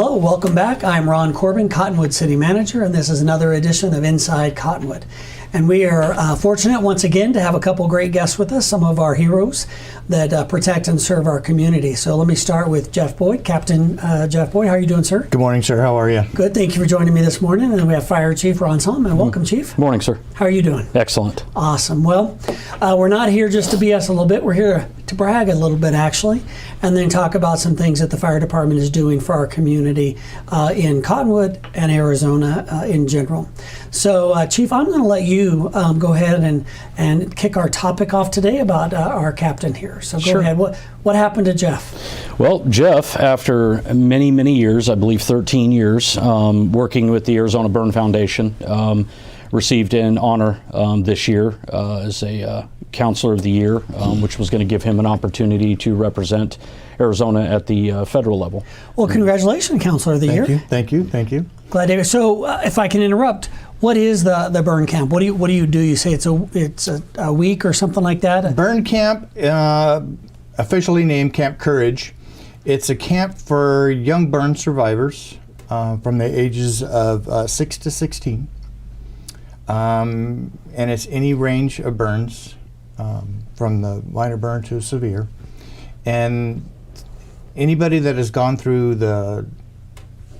Hello, welcome back. I'm Ron Corbin, Cottonwood City Manager, and this is another edition of Inside Cottonwood. And we are fortunate once again to have a couple great guests with us, some of our heroes that protect and serve our community. So let me start with Jeff Boyd, Captain Jeff Boyd. How are you doing, sir? Good morning, sir. How are you? Good. Thank you for joining me this morning. And then we have Fire Chief Ron Sauntman. Welcome, Chief. Morning, sir. How are you doing? Excellent. Awesome. Well, we're not here just to BS a little bit. We're here to brag a little bit, actually, and then talk about some things that the fire department is doing for our community in Cottonwood and Arizona in general. So, Chief, I'm going to let you go ahead and kick our topic off today about our captain here. So go ahead. What happened to Jeff? Well, Jeff, after many, many years, I believe 13 years, working with the Arizona Burn Foundation, received an honor this year as a Counselor of the Year, which was going to give him an opportunity to represent Arizona at the federal level. Well, congratulations, Counselor of the Year. Thank you. Glad to hear. So, if I can interrupt, what is the burn camp? What do you do? You say it's a week or something like that? Burn camp, officially named Camp Courage. It's a camp for young burn survivors from the ages of 6 to 16. And it's any range of burns, from the minor burn to severe. And anybody that has gone through the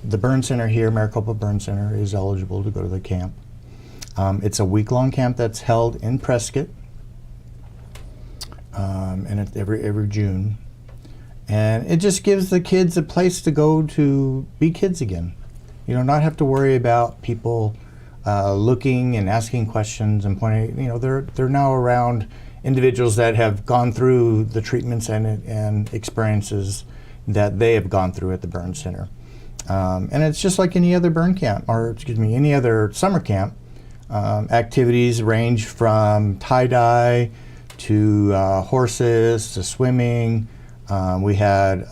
burn center here, Maricopa Burn Center, is eligible to go to the camp. It's a week-long camp that's held in Prescott, and it's every June. And it just gives the kids a place to go to be kids again. You know, not have to worry about people looking and asking questions and pointing. You know, they're now around individuals that have gone through the treatments and experiences that they have gone through at the burn center. And it's just like any other burn camp, or excuse me, any other summer camp. Activities range from tie-dye to horses to swimming. We had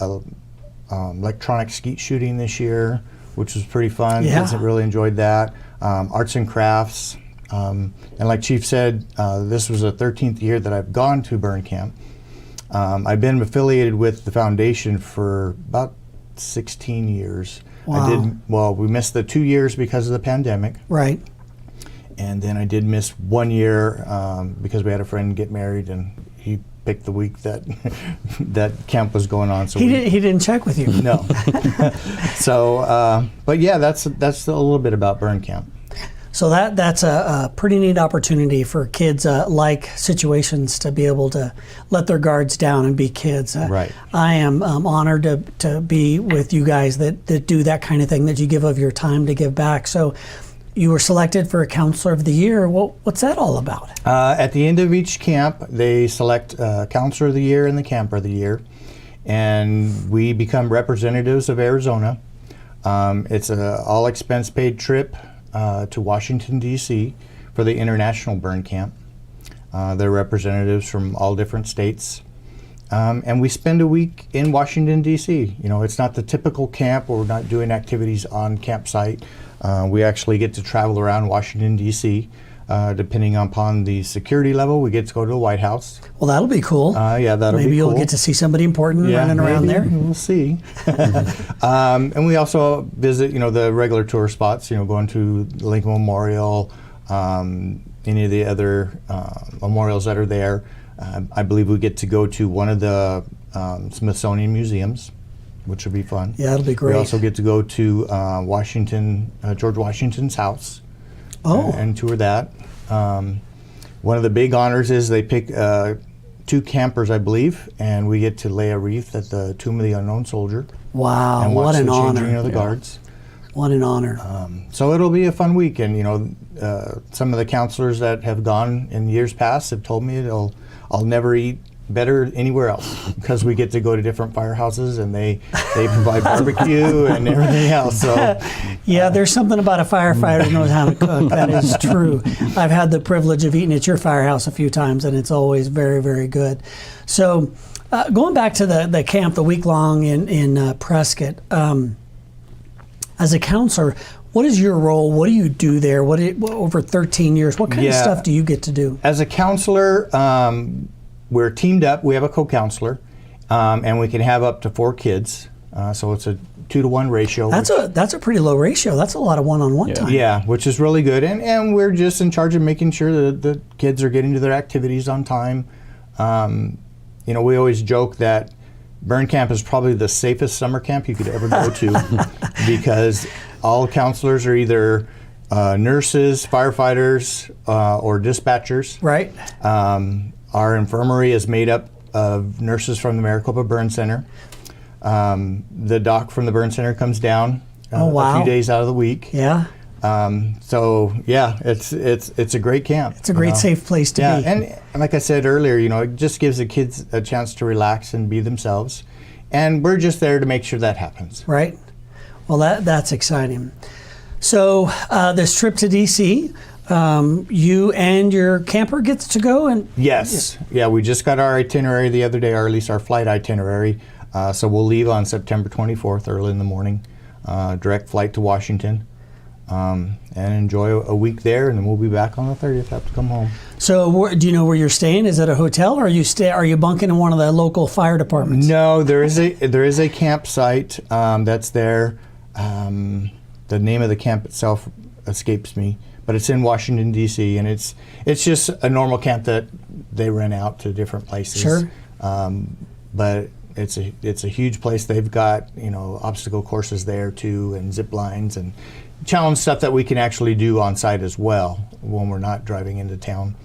electronic skeet shooting this year, which was pretty fun. Yeah. Kids have really enjoyed that. Arts and crafts. And like Chief said, this was the 13th year that I've gone to burn camp. I've been affiliated with the foundation for about 16 years. Wow. We missed the 2 years because of the pandemic. Right. And then I did miss 1 year because we had a friend get married and he picked the week that that camp was going on. So he didn't check with you. No. So, but yeah, that's a little bit about burn camp. So that's a pretty neat opportunity for kids like situations to be able to let their guards down and be kids. Right. I am honored to be with you guys that do that kind of thing, that you give of your time to give back. So you were selected for a Counselor of the Year. What's that all about? At the end of each camp, they select Counselor of the Year and the Camper of the Year, and we become representatives of Arizona. It's an all expense paid trip to Washington, D.C. for the International Burn Camp. They're representatives from all different states. And we spend a week in Washington, D.C. You know, it's not the typical camp where we're not doing activities on campsite. We actually get to travel around Washington, D.C. Depending upon the security level, we get to go to the White House. Well, that'll be cool. Yeah, that'll be cool. Maybe you'll get to see somebody important running around there. We'll see. And we also visit, the regular tour spots, going to the Lincoln Memorial, any of the other memorials that are there. I believe we get to go to one of the Smithsonian museums, which will be fun. Yeah, that'll be great. We also get to go to George Washington's house. And tour that. One of the big honors is they pick 2 campers, I believe, and we get to lay a wreath at the Tomb of the Unknown Soldier. Wow, and watch what an the honor. changing of the guards. What an honor. So it'll be a fun week, and some of the counselors that have gone in years past have told me I'll never eat better anywhere else, because we get to go to different firehouses and they provide barbecue and everything else. So yeah, there's something about a firefighter who knows how to cook. That is true. I've had the privilege of eating at your firehouse a few times, and it's always very, very good. So going back to the camp, the week long in Prescott, as a counselor, what is your role? What do you do there? Over 13 years, what kind of stuff do you get to do? As a counselor, we're teamed up. We have a co-counselor, and we can have up to 4 kids. So it's a 2-to-1 ratio. That's a pretty low ratio. That's a lot of one-on-one time. Yeah, which is really good. And we're just in charge of making sure that the kids are getting to their activities on time. You know, we always joke that Burn Camp is probably the safest summer camp you could ever go to because all counselors are either nurses, firefighters, or dispatchers. Right. Our infirmary is made up of nurses from the Maricopa Burn Center. The doc from the Burn Center comes down a few days out of the week. Yeah. So yeah, it's a great camp. It's a great safe place to be. And like I said earlier, you know, it just gives the kids a chance to relax and be themselves. And we're just there to make sure that happens. Right. Well, that's exciting. So this trip to DC, you and your camper gets to go and Yes. Yeah, we just got our itinerary the other day, or at least our flight itinerary. So we'll leave on September 24th, early in the morning, direct flight to Washington, and enjoy a week there, and then we'll be back on the 30th. Have to come home. So do you know where you're staying? Is it a hotel, or are you bunking in one of the local fire departments? No, there is a campsite that's there. The name of the camp itself escapes me, but it's in Washington D.C. and it's just a normal camp that they rent out to different places. Sure. But it's a huge place. They've got, you know, obstacle courses there too, and zip lines and challenge stuff that we can actually do on site as well when we're not driving into town.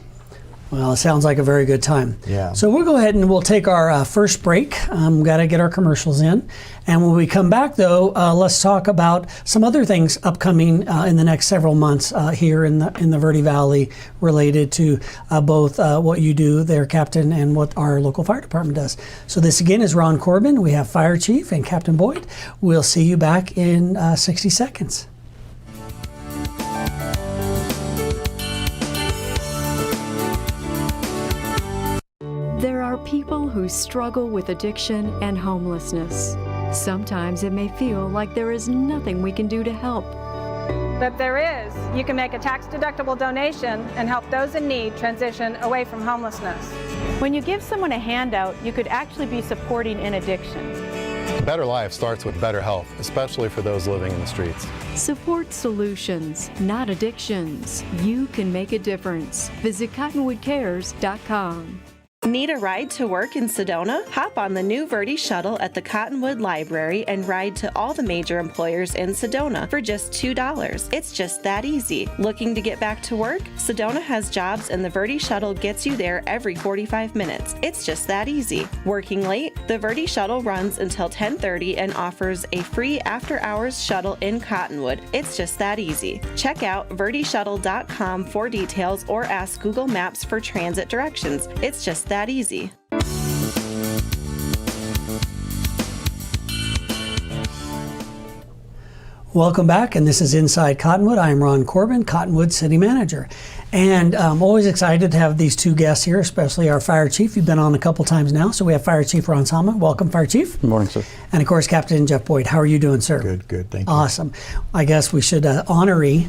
Well, it sounds like a very good time. Yeah. So we'll go ahead and we'll take our first break. Got to get our commercials in. And when we come back, though, let's talk about some other things upcoming in the next several months here in the Verde Valley related to both what you do there, Captain, and what our local fire department does. So this, again, is Ron Corbin. We have Fire Chief and Captain Boyd. We'll see you back in 60 seconds. There are people who struggle with addiction and homelessness. Sometimes it may feel like there is nothing we can do to help. But there is. You can make a tax-deductible donation and help those in need transition away from homelessness. When you give someone a handout, you could actually be supporting an addiction. A better life starts with better health, especially for those living in the streets. Support solutions, not addictions. You can make a difference. Visit cottonwoodcares.com. Need a ride to work in Sedona? Hop on the new Verde shuttle at the Cottonwood Library and ride to all the major employers in Sedona for just $2. It's just that easy. Looking to get back to work? Sedona has jobs and the Verde shuttle gets you there every 45 minutes. It's just that easy. Working late? The Verde shuttle runs until 10:30 and offers a free after-hours shuttle in Cottonwood. It's just that easy. Check out verdeshuttle.com for details or ask Google Maps for transit directions. It's just that easy. Welcome back, and this is Inside Cottonwood. I'm Ron Corbin, Cottonwood City Manager. And I'm always excited to have these two guests here, especially our Fire Chief. You've been on a couple times now, so we have Fire Chief Ron Sauntman. Welcome, Fire Chief. Good morning, sir. And of course, Captain Jeff Boyd. How are you doing, sir? Good, thank you. Awesome. I guess we should honoree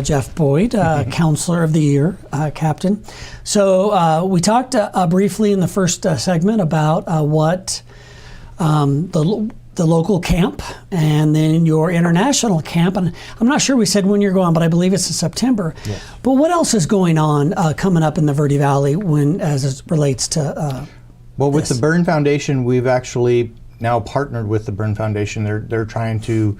Jeff Boyd, Counselor of the Year, Captain. So we talked briefly in the first segment about what the local camp and then your international camp. And I'm not sure we said when you're going, but I believe it's in September. Yes. But what else is going on coming up in the Verde Valley as it relates to Well, with this? the Burn Foundation, we've actually now partnered with the Burn Foundation. They're trying to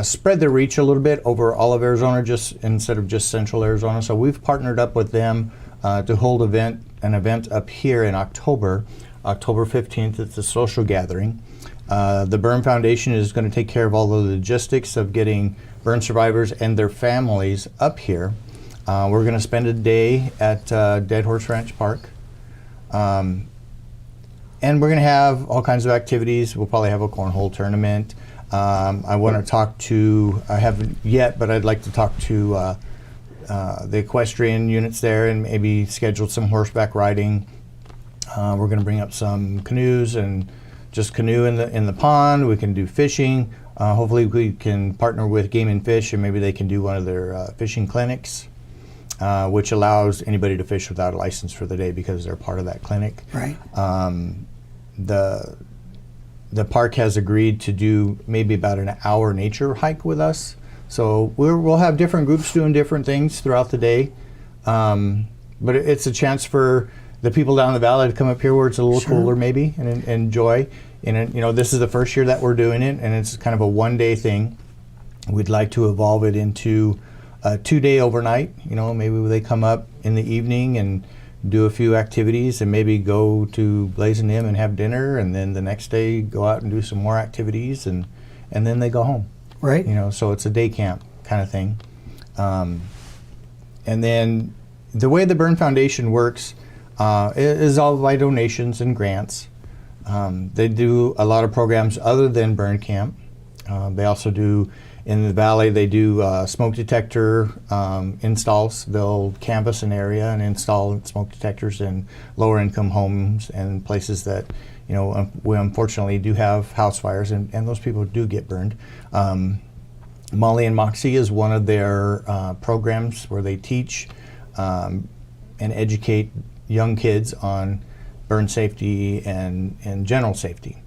spread their reach a little bit over all of Arizona, just instead of just central Arizona. So we've partnered up with them to hold an event up here in October 15th. It's a social gathering. The Burn Foundation is going to take care of all the logistics of getting burn survivors and their families up here. We're going to spend a day at Dead Horse Ranch Park. And we're going to have all kinds of activities. We'll probably have a cornhole tournament. I want to I haven't yet, but I'd like to talk to the equestrian units there and maybe schedule some horseback riding. We're going to bring up some canoes and just canoe in the pond. We can do fishing. Hopefully we can partner with Game and Fish and maybe they can do one of their fishing clinics, which allows anybody to fish without a license for the day because they're part of that clinic. Right. the park has agreed to do maybe about an hour nature hike with us. So we'll have different groups doing different things throughout the day. But it's a chance for the people down in the valley to come up here where it's a little cooler maybe and enjoy. And this is the first year that we're doing it, and it's kind of a one-day thing. We'd like to evolve it into a 2-day overnight. Maybe they come up in the evening and do a few activities and maybe go to Blazing M and have dinner, and then the next day go out and do some more activities, and then they go home. Right. So it's a day camp kind of thing. And then the way the Burn Foundation works is all by donations and grants. They do a lot of programs other than Burn Camp. They also do, in the valley, they do smoke detector installs. They'll canvass an area and install smoke detectors in lower income homes and places that, we unfortunately do have house fires, and those people do get burned. Molly and Moxie is one of their programs where they teach and educate young kids on burn safety and general safety.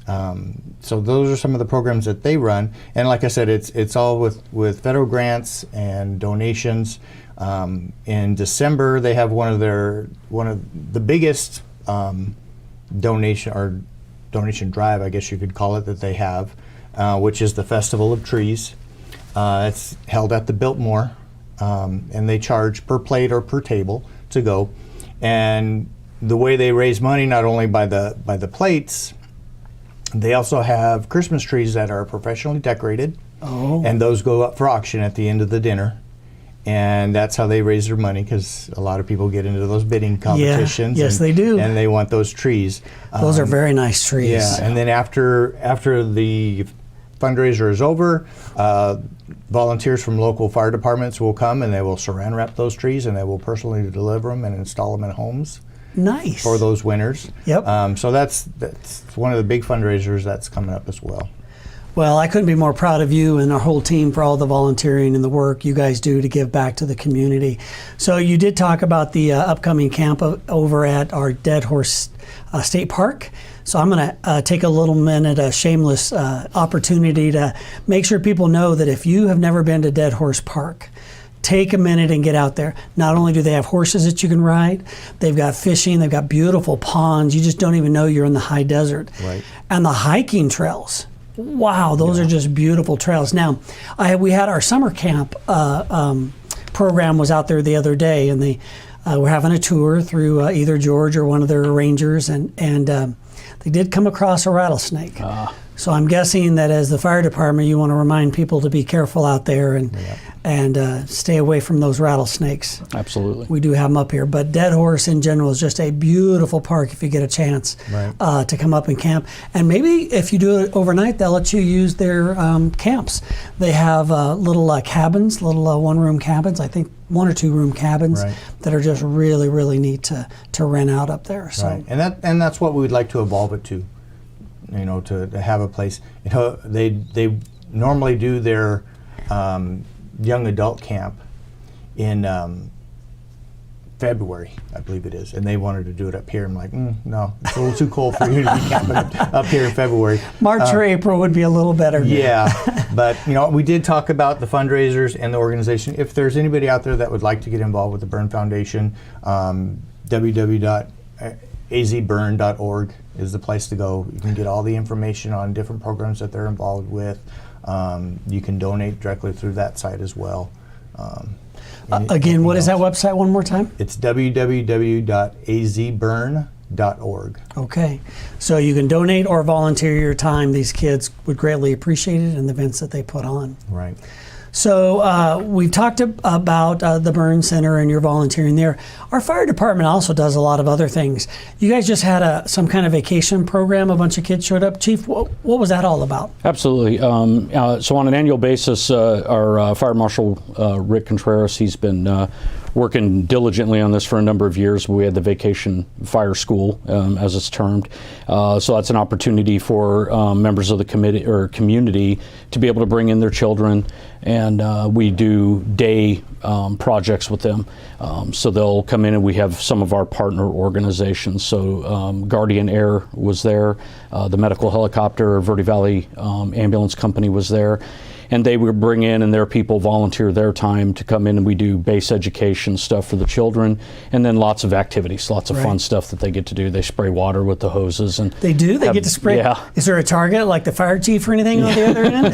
So those are some of the programs that they run, and like I said, it's all with federal grants and donations. In December, they have one of the biggest donation drive, I guess you could call it, that they have, which is the Festival of Trees. It's held at the Biltmore, and they charge per plate or per table to go. And the way they raise money, not only by the plates, they also have Christmas trees that are professionally decorated, and those go up for auction at the end of the dinner. And that's how they raise their money, because a lot of people get into those bidding competitions. Yes, they do. And they want those trees. Those are very nice trees. Yeah, and then after the fundraiser is over, volunteers from local fire departments will come and they will saran wrap those trees, and they will personally deliver them and install them in homes. Nice. For those winners. Yep. So that's one of the big fundraisers that's coming up as well. Well, I couldn't be more proud of you and our whole team for all the volunteering and the work you guys do to give back to the community. So you did talk about the upcoming camp over at our Dead Horse State Park. So I'm going to take a little minute, a shameless opportunity to make sure people know that if you have never been to Dead Horse Park, take a minute and get out there. Not only do they have horses that you can ride, they've got fishing, they've got beautiful ponds. You just don't even know you're in the high desert. Right. And the hiking trails. Wow, those are just beautiful trails. Now, we had our summer camp program was out there the other day, and they were having a tour through either George or one of their rangers, and they did come across a rattlesnake. So I'm guessing that as the fire department, you want to remind people to be careful out there and stay away from those rattlesnakes. Absolutely. We do have them up here, but Dead Horse in general is just a beautiful park if you get a chance to come up and camp. And maybe if you do it overnight, they'll let you use their camps. They have little cabins, little one-room cabins, I think 1 or 2 room cabins that are just really, really neat to rent out up there. So. Right, and that's what we would like to evolve it to. To have a place. They normally do their young adult camp in February, I believe it is, and they wanted to do it up here. I'm like, no, it's a little too cold for you to be camping up here in February. March or April would be a little better. Yeah, but we did talk about the fundraisers and the organization. If there's anybody out there that would like to get involved with the Burn Foundation, www.azburn.org is the place to go. You can get all the information on different programs that they're involved with. You can donate directly through that site as well. Again, what is that website one more time? It's www.azburn.org. Okay, so you can donate or volunteer your time. These kids would greatly appreciate it and the events that they put on. Right. So we've talked about the Burn Center and your volunteering there. Our fire department also does a lot of other things. You guys just had some kind of vacation program. A bunch of kids showed up. Chief, what was that all about? Absolutely. So on an annual basis, our Fire Marshal Rick Contreras, he's been working diligently on this for a number of years. We had the Vacation Fire School, as it's termed. So that's an opportunity for members of the committee or community to be able to bring in their children, and we do day projects with them. So they'll come in, and we have some of our partner organizations. So Guardian Air was there, the medical helicopter, Verde Valley Ambulance Company was there. And they would bring in, and their people volunteer their time to come in, and we do base education stuff for the children, and then lots of activities, lots of fun stuff that they get to do. They spray water with the hoses, and they do. They get to spray. Yeah. Is there a target like the fire chief or anything on the other end?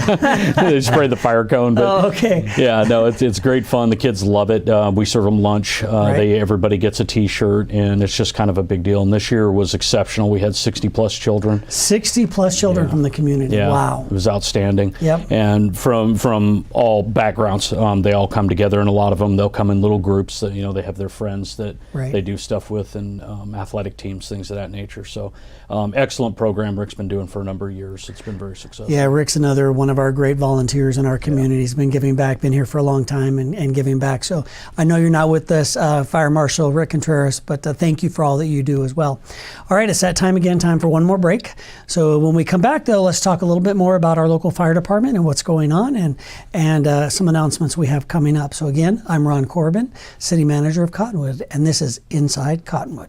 They spray the fire cone. But Oh, okay. Yeah, no, it's great fun. The kids love it. We serve them lunch. Everybody gets a T-shirt, and it's just kind of a big deal. And this year was exceptional. We had 60 plus children. 60 plus children from the community. Yeah, Wow. it was outstanding. Yep. And from all backgrounds, they all come together, and a lot of them, they'll come in little groups that, they have their friends that they do stuff with, and athletic teams, things of that nature. So excellent program Rick's been doing for a number of years. It's been very successful. Yeah, Rick's another one of our great volunteers in our community. He's been giving back, been here for a long time and giving back. So I know you're not with us, Fire Marshal Rick Contreras, but thank you for all that you do as well. All right, it's that time again, time for one more break. So when we come back, though, let's talk a little bit more about our local fire department and what's going on, and some announcements we have coming up. So again, I'm Ron Corbin, City Manager of Cottonwood, and this is Inside Cottonwood.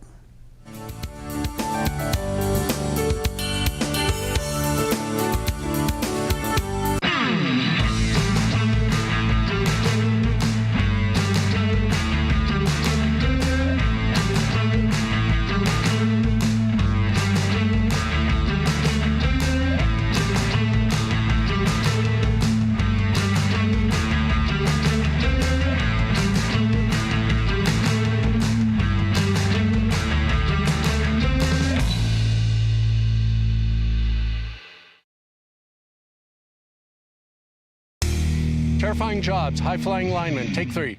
Terrifying jobs, high-flying linemen, take 3.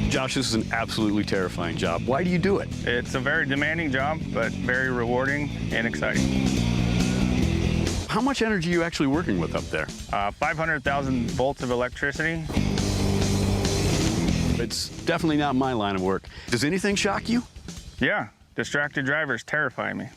Josh, this is an absolutely terrifying job. Why do you do it? It's a very demanding job, but very rewarding and exciting. How much energy are you actually working with up there? 500,000 volts of electricity. It's definitely not my line of work. Does anything shock you? Yeah, distracted drivers terrify me.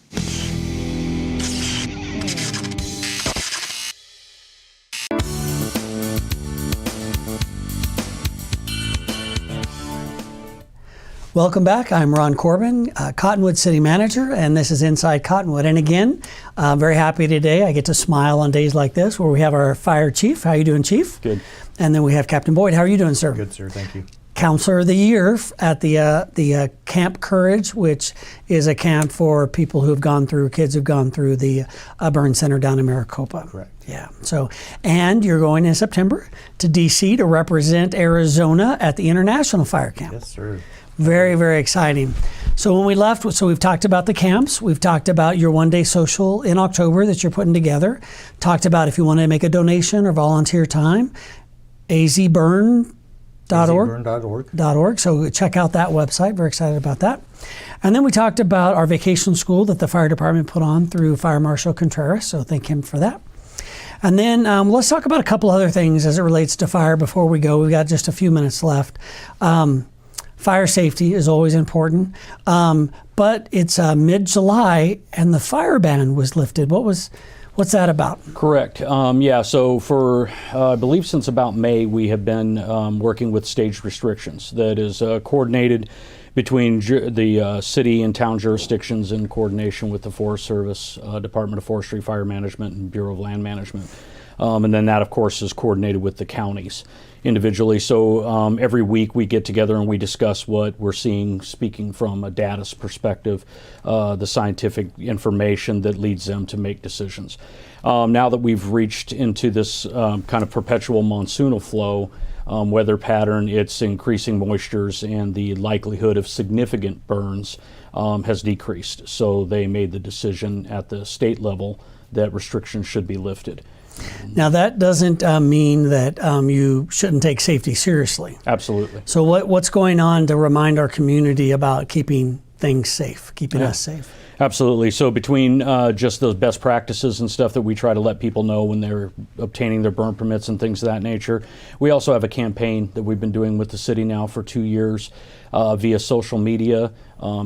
Welcome back. I'm Ron Corbin, Cottonwood City Manager, and this is Inside Cottonwood. And again, I'm very happy today. I get to smile on days like this where we have our fire chief. How you doing, Chief? Good. And then we have Captain Boyd. How are you doing, sir? Good, sir. Thank you. Counselor of the Year at the Camp Courage, which is a camp for people who've gone through, kids who've gone through the burn center down in Maricopa. Correct. Yeah. So, and you're going in September to D.C. to represent Arizona at the International Fire Camp. Yes, sir. Very, very exciting. So when we left, so we've talked about the camps. We've talked about your one-day social in October that you're putting together. Talked about if you want to make a donation or volunteer time, azburn.org. azburn.org. So check out that website. Very excited about that. And then we talked about our vacation school that the fire department put on through Fire Marshal Contreras. So thank him for that. And then let's talk about a couple other things as it relates to fire before we go. We've got just a few minutes left. Fire safety is always important, but it's mid-July and the fire ban was lifted. What's that about? Correct. Yeah, so for, I believe since about May, we have been working with staged restrictions that is coordinated between the city and town jurisdictions in coordination with the Forest Service, Department of Forestry, Fire Management, and Bureau of Land Management. And then that, of course, is coordinated with the counties individually. So every week we get together and we discuss what we're seeing, speaking from a data's perspective, the scientific information that leads them to make decisions. Now that we've reached into this kind of perpetual monsoonal flow weather pattern, it's increasing moistures and the likelihood of significant burns has decreased. So they made the decision at the state level that restrictions should be lifted. Now that doesn't mean that you shouldn't take safety seriously. Absolutely. So what's going on to remind our community about keeping things safe, keeping us safe. Absolutely. So between just those best practices and stuff that we try to let people know when they're obtaining their burn permits and things of that nature, we also have a campaign that we've been doing with the city now for 2 years via social media,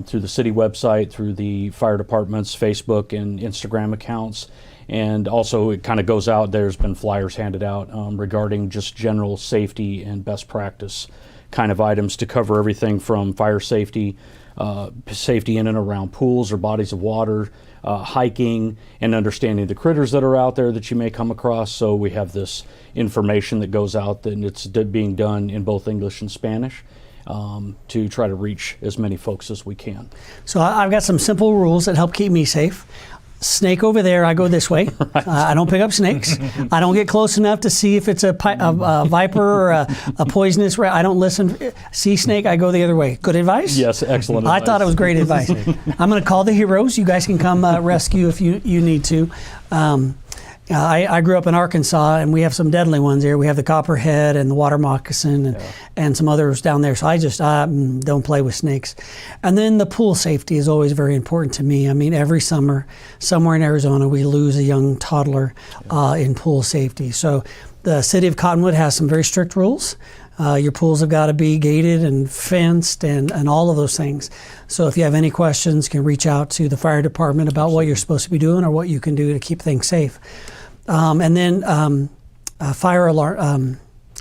through the city website, through the fire department's Facebook and Instagram accounts. And also it kind of goes out, there's been flyers handed out regarding just general safety and best practice kind of items to cover everything from fire safety, safety in and around pools or bodies of water, hiking, and understanding the critters that are out there that you may come across. So we have this information that goes out, and it's being done in both English and Spanish to try to reach as many folks as we can. So I've got some simple rules that help keep me safe. Snake over there, I go this way. I don't pick up snakes. I don't get close enough to see if it's a viper or a poisonous rat. I don't listen. See snake, I go the other way. Good advice? Yes, excellent advice. I thought it was great advice. I'm going to call the heroes. You guys can come rescue if you need to. I grew up in Arkansas, and we have some deadly ones here. We have the copperhead and the water moccasin and some others down there. So I just don't play with snakes. And then the pool safety is always very important to me. I mean, every summer, somewhere in Arizona, we lose a young toddler in pool safety. So the city of Cottonwood has some very strict rules. Your pools have got to be gated and fenced and all of those things. So if you have any questions, you can reach out to the fire department about what you're supposed to be doing or what you can do to keep things safe. And then fire alarm,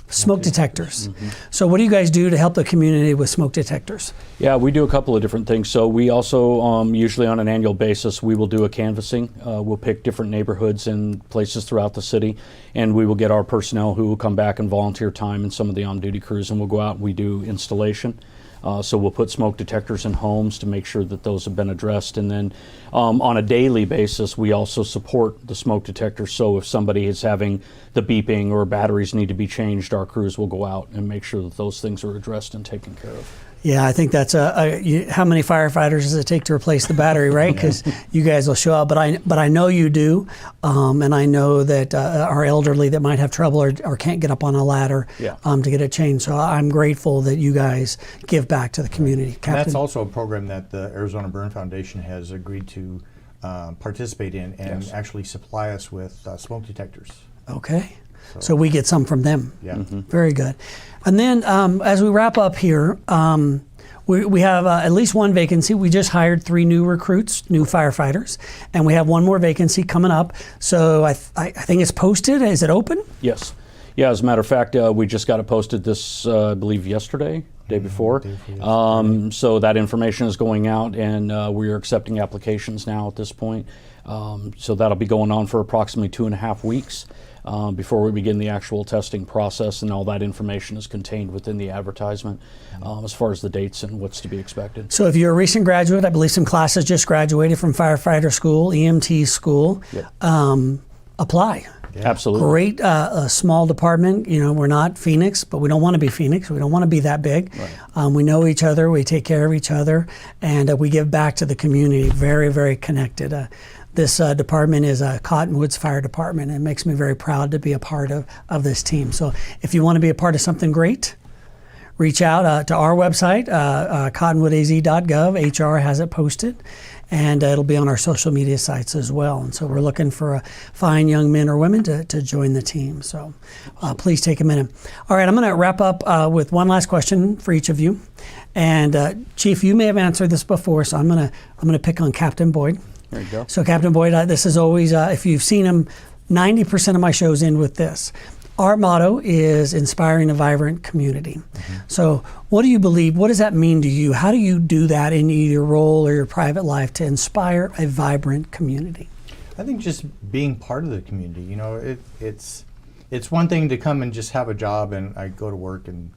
smoke detectors. So what do you guys do to help the community with smoke detectors? Yeah, we do a couple of different things. So we also, usually on an annual basis, we will do a canvassing. We'll pick different neighborhoods and places throughout the city, and we will get our personnel who will come back and volunteer time in some of the on-duty crews, and we'll go out and we do installation. So we'll put smoke detectors in homes to make sure that those have been addressed. And then on a daily basis, we also support the smoke detectors. So if somebody is having the beeping or batteries need to be changed, our crews will go out and make sure that those things are addressed and taken care of. Yeah, I think that's how many firefighters does it take to replace the battery, right? Because you guys will show up, but I know you do, and I know that our elderly that might have trouble or can't get up on a ladder to get it changed. So I'm grateful that you guys give back to the community. Captain? And that's also a program that the Arizona Burn Foundation has agreed to participate in and actually supply us with smoke detectors. Okay. So we get some from them. Yeah. Very good. And then as we wrap up here, we have at least one vacancy. We just hired 3 new recruits, new firefighters, and we have one more vacancy coming up. So I think it's posted. Is it open? Yes. Yeah, as a matter of fact, we just got it posted this, I believe, yesterday, day before. So that information is going out, and we are accepting applications now at this point. So that'll be going on for approximately 2.5 weeks. Before we begin the actual testing process, and all that information is contained within the advertisement as far as the dates and what's to be expected. So if you're a recent graduate, I believe some classes just graduated from firefighter school, EMT school, apply. Yeah. Absolutely. Great small department. You know, we're not Phoenix, but we don't want to be Phoenix. We don't want to be that big. Right. We know each other. We take care of each other, and we give back to the community. Very, very connected. This department is Cottonwood's fire department. It makes me very proud to be a part of this team. So if you want to be a part of something great, reach out to our website, cottonwoodaz.gov. HR has it posted, and it'll be on our social media sites as well. And so we're looking for fine young men or women to join the team. So please take a minute. All right, I'm going to wrap up with one last question for each of you. And Chief, you may have answered this before, so I'm going to pick on Captain Boyd. There you go. So Captain Boyd, this is always, if you've seen him, 90% of my shows end with this. Our motto is inspiring a vibrant community. So what do you believe? What does that mean to you? How do you do that in either your role or your private life to inspire a vibrant community? I think just being part of the community. You know, it's one thing to come and just have a job and I go to work and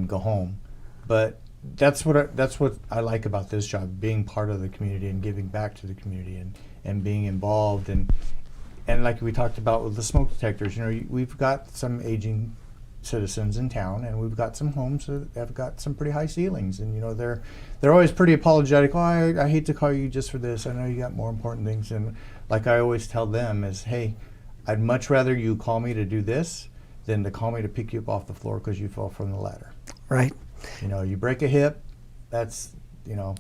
go home, but that's what I like about this job, being part of the community and giving back to the community and being involved and like we talked about with the smoke detectors, you know, we've got some aging citizens in town and we've got some homes that have got some pretty high ceilings, and you know they're always pretty apologetic. Oh, I hate to call you just for this. I know you got more important things, and like I always tell them is, hey, I'd much rather you call me to do this than to call me to pick you up off the floor because you fell from the ladder. Right. You know, you break a hip, that's, you know,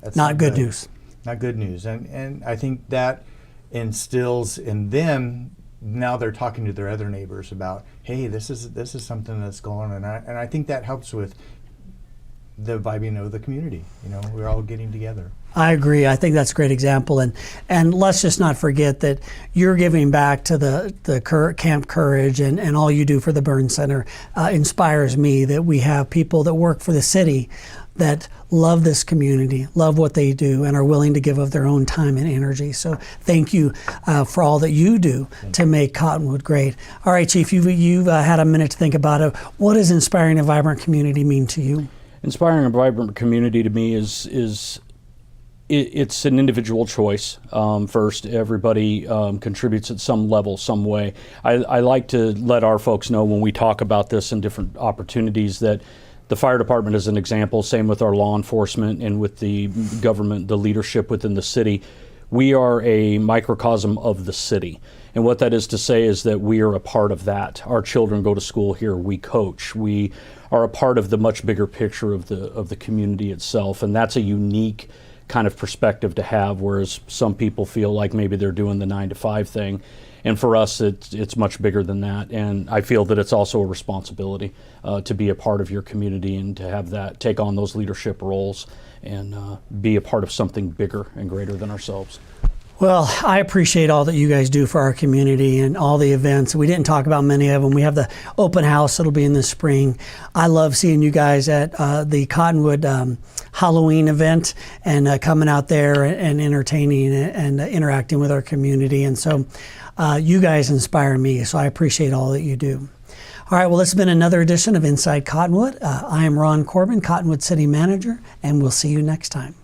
That's not good news. Not good news. And I think that instills in them, now they're talking to their other neighbors about, hey, this is something that's going on. And I think that helps with the vibing of the community. You know, we're all getting together. I agree. I think that's a great example, and let's just not forget that you're giving back to the Camp Courage, and all you do for the Burn Center inspires me that we have people that work for the city that love this community, love what they do, and are willing to give of their own time and energy. So thank you for all that you do to make Cottonwood great. All right, Chief, you've had a minute to think about it. What does inspiring a vibrant community mean to you? Inspiring a vibrant community to me is it's an individual choice. First, everybody contributes at some level, some way. I like to let our folks know when we talk about this and different opportunities that the fire department is an example, same with our law enforcement and with the government, the leadership within the city. We are a microcosm of the city. And what that is to say is that we are a part of that. Our children go to school here, we coach, we are a part of the much bigger picture of the community itself. And that's a unique kind of perspective to have, whereas some people feel like maybe they're doing the 9-to-5 thing. And for us, it's much bigger than that. And I feel that it's also a responsibility to be a part of your community and to have that, take on those leadership roles and be a part of something bigger and greater than ourselves. Well, I appreciate all that you guys do for our community and all the events. We didn't talk about many of them. We have the open house that'll be in the spring. I love seeing you guys at the Cottonwood Halloween event and coming out there and entertaining and interacting with our community. And so you guys inspire me, so I appreciate all that you do. All right, well, this has been another edition of Inside Cottonwood. I am Ron Corbin, Cottonwood City Manager, and we'll see you next time.